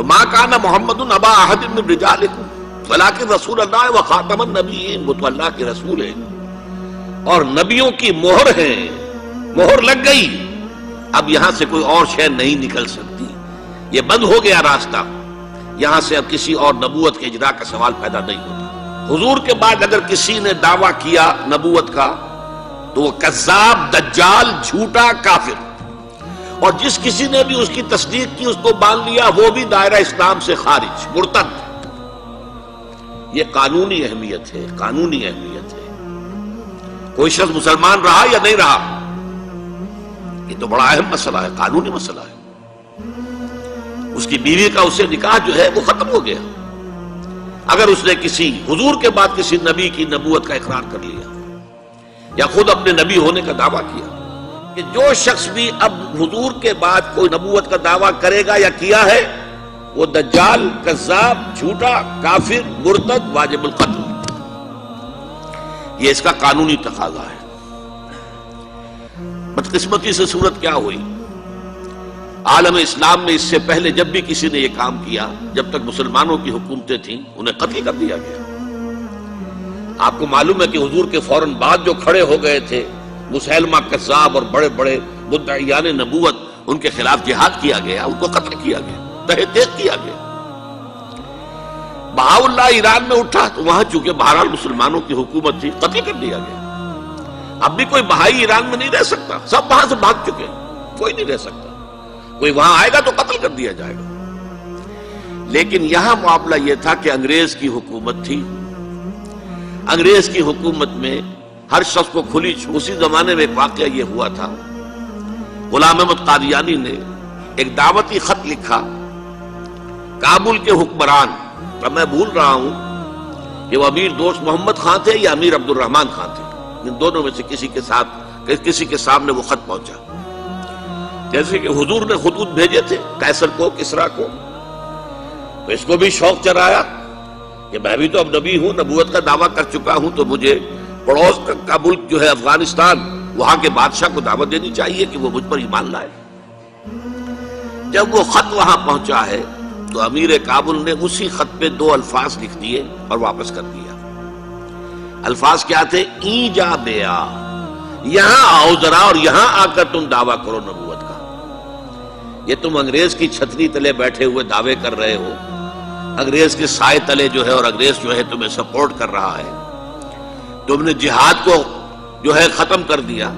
تو ما کان محمد ابا احد من رجالکم ولکن رسول اللہ و خاتم النبیین، وہ تو اللہ کے رسول ہیں اور نبیوں کی مہر ہے، مہر لگ گئی، اب یہاں سے کوئی اور شے نہیں نکل سکتی، یہ بند ہو گیا راستہ، یہاں سے اب کسی اور نبوت کے اجرا کا سوال پیدا نہیں ہوتا۔ حضور کے بعد اگر کسی نے دعویٰ کیا نبوت کا تو وہ کذاب، دجال، جھوٹا، کافر، اور جس کسی نے بھی اس کی تصدیق کی، اس کو باندھ لیا، وہ بھی دائرہ اسلام سے خارج، مرتد۔ یہ قانونی اہمیت ہے، قانونی اہمیت ہے۔ کوئی شخص مسلمان رہا یا نہیں رہا، یہ تو بڑا اہم مسئلہ ہے، قانونی مسئلہ ہے۔ اس کی بیوی کا اس سے نکاح جو ہے وہ ختم ہو گیا اگر اس نے کسی حضور کے بعد کسی نبی کی نبوت کا اقرار کر لیا یا خود اپنے نبی ہونے کا دعویٰ کیا۔ کہ جو شخص بھی اب حضور کے بعد کوئی نبوت کا دعویٰ کرے گا یا کیا ہے، وہ دجال، کذاب، جھوٹا، کافر، مرتد، واجب القتل، یہ اس کا قانونی تقاضا ہے۔ بدقسمتی سے صورت کیا ہوئی، عالم اسلام میں اس سے پہلے جب بھی کسی نے یہ کام کیا، جب تک مسلمانوں کی حکومتیں تھیں، انہیں قتل کر دیا گیا۔ آپ کو معلوم ہے کہ حضور کے فوراً بعد جو کھڑے ہو گئے تھے مسیلمہ کذاب اور بڑے بڑے مدعیان نبوت، ان کے خلاف جہاد کیا گیا، ان کو قتل کیا گیا، تہ تیغ کیا گیا۔ بہاء اللہ ایران میں اٹھا تو وہاں چونکہ بہرحال مسلمانوں کی حکومت تھی، قتل کر دیا گیا۔ اب بھی کوئی بہائی ایران میں نہیں رہ سکتا، سب وہاں سے بھاگ چکے، کوئی نہیں رہ سکتا، کوئی وہاں آئے گا تو قتل کر دیا جائے گا۔ لیکن یہاں معاملہ یہ تھا کہ انگریز کی حکومت تھی، انگریز کی حکومت میں ہر شخص کو کھلی چھوٹ۔ اسی زمانے میں ایک واقعہ یہ ہوا تھا، غلام احمد قادیانی نے ایک دعوتی خط لکھا کابل کے حکمران، اب میں بھول رہا ہوں کہ وہ امیر دوست محمد خان تھے یا امیر عبد الرحمن خان تھے، ان دونوں میں سے کسی کے سامنے وہ خط پہنچا، جیسے کہ حضور نے خطوط بھیجے تھے قیصر کو، کسریٰ کو، تو اس کو بھی شوق چرایا کہ میں بھی تو اب نبی ہوں، نبوت کا دعویٰ کر چکا ہوں، تو مجھے پڑوس کا ملک جو ہے افغانستان، وہاں کے بادشاہ کو دعوت دینی چاہیے کہ وہ مجھ پر ایمان لائے۔ جب وہ خط وہاں پہنچا ہے تو امیر کابل نے اسی خط پہ 2 الفاظ لکھ دیے اور واپس کر دیا۔ الفاظ کیا تھے؟ این جا بیا، یہاں آؤ ذرا اور یہاں آ کر تم دعویٰ کرو نبوت کا۔ یہ تم انگریز کی چھتری تلے بیٹھے ہوئے دعوے کر رہے ہو، انگریز کے سائے تلے جو ہے، اور انگریز جو ہے تمہیں سپورٹ کر رہا ہے، تم نے جہاد کو جو ہے ختم کر دیا،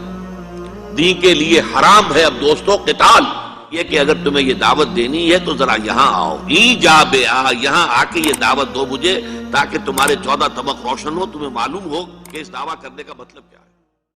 دین کے لیے حرام ہے اب دوستو قتال، یہ کہ اگر تمہیں یہ دعوت دینی ہے تو ذرا یہاں آؤ، ای جا بے آ، یہاں آ کے یہ دعوت دو مجھے، تاکہ تمہارے 14 طبق روشن ہو، تمہیں معلوم ہو کہ اس دعویٰ کرنے کا مطلب کیا ہے۔